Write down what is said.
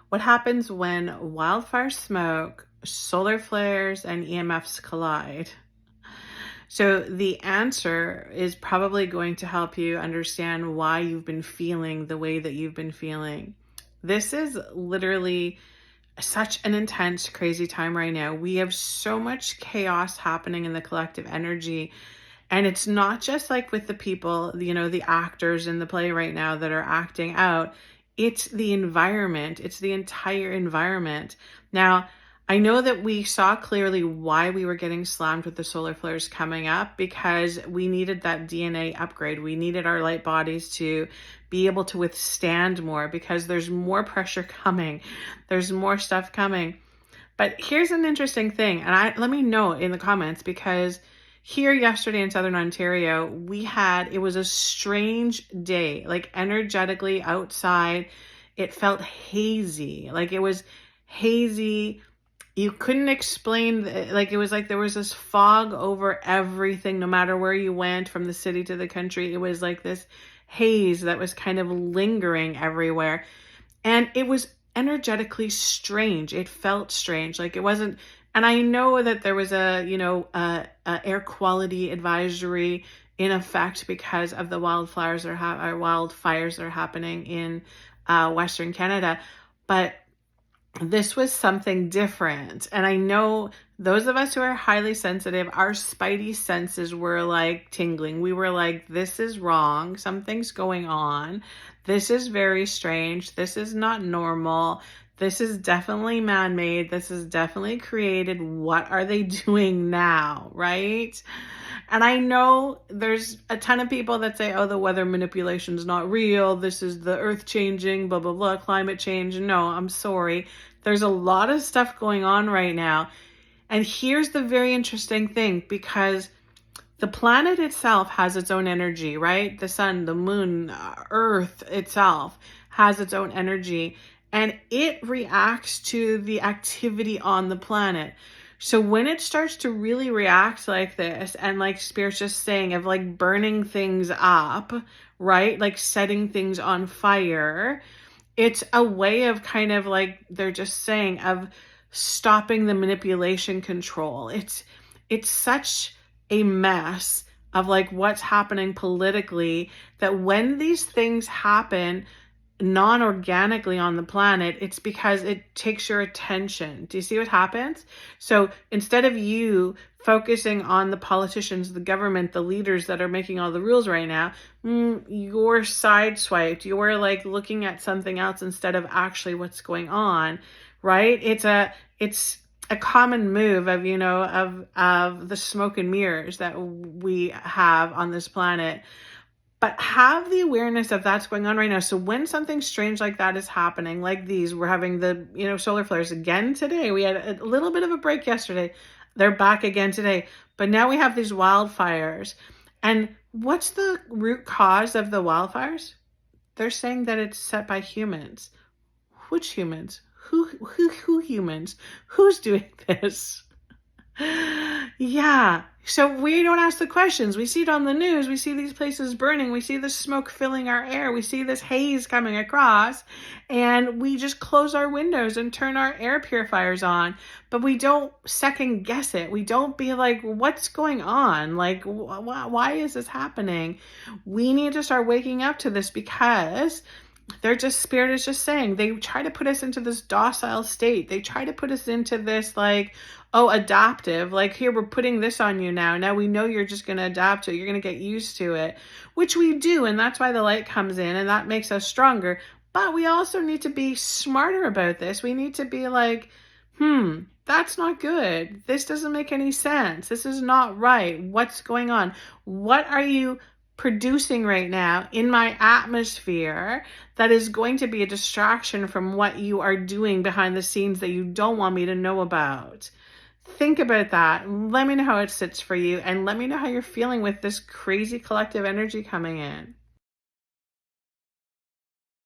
What happens when wildfire smoke, solar flares, and EMFs collide? So the answer is probably going to help you understand why you've been feeling the way that you've been feeling. This is literally such an intense, crazy time right now. We have so much chaos happening in the collective energy. And it's not just like with the people, the actors in the play right now that are acting out. It's the environment. It's the entire environment. Now, I know that we saw clearly why we were getting slammed with the solar flares coming up, because we needed that DNA upgrade. We needed our light bodies to be able to withstand more, because there's more pressure coming. There's more stuff coming. But here's an interesting thing. And let me know in the comments, because here yesterday in Southern Ontario, it was a strange day, like energetically outside. It felt hazy, like it was hazy. You couldn't explain, like it was like there was this fog over everything, no matter where you went from the city to the country. It was like this haze that was kind of lingering everywhere. And it was energetically strange. It felt strange, like it wasn't. And I know that there was a air quality advisory in effect because of the wildfires that are happening in Western Canada, but this was something different. And I know those of us who are highly sensitive, our spidey senses were like tingling. We were like, this is wrong. Something's going on. This is very strange. This is not normal. This is definitely man-made. This is definitely created. What are they doing now, right? And I know there's a ton of people that say, oh, the weather manipulation is not real. This is the earth changing, blah, blah, blah, climate change. No, I'm sorry. There's a lot of stuff going on right now. And here's the very interesting thing, because the planet itself has its own energy, right? The sun, the moon, earth itself has its own energy. And it reacts to the activity on the planet. So when it starts to really react like this, and like Spirit's just saying, of like burning things up, right? Like setting things on fire, it's a way of kind of like, they're just saying, of stopping the manipulation control. It's such a mess of like what's happening politically, that when these things happen non-organically on the planet, it's because it takes your attention. Do you see what happens? So instead of you focusing on the politicians, the government, the leaders that are making all the rules right now, you're sideswiped. You're like looking at something else instead of actually what's going on, right? It's a common move of the smoke and mirrors that we have on this planet. But have the awareness of that's going on right now. So when something strange like that is happening, like these, we're having the solar flares again today. We had a little bit of a break yesterday. They're back again today. But now we have these wildfires. And what's the root cause of the wildfires? They're saying that it's set by humans. Which humans? Who humans? Who's doing this? Yeah. So we don't ask the questions. We see it on the news. We see these places burning. We see the smoke filling our air. We see this haze coming across, and we just close our windows and turn our air purifiers on. But we don't second guess it. We don't be like, what's going on? Like, why is this happening? We need to start waking up to this, because Spirit is just saying, they try to put us into this docile state. They try to put us into this like, oh, adaptive, like, here, we're putting this on you now. Now we know you're just going to adapt to it. You're going to get used to it, which we do. And that's why the light comes in, and that makes us stronger. But we also need to be smarter about this. We need to be like, that's not good. This doesn't make any sense. This is not right. What's going on? What are you producing right now in my atmosphere that is going to be a distraction from what you are doing behind the scenes that you don't want me to know about? Think about that. Let me know how it sits for you, and let me know how you're feeling with this crazy collective energy coming in.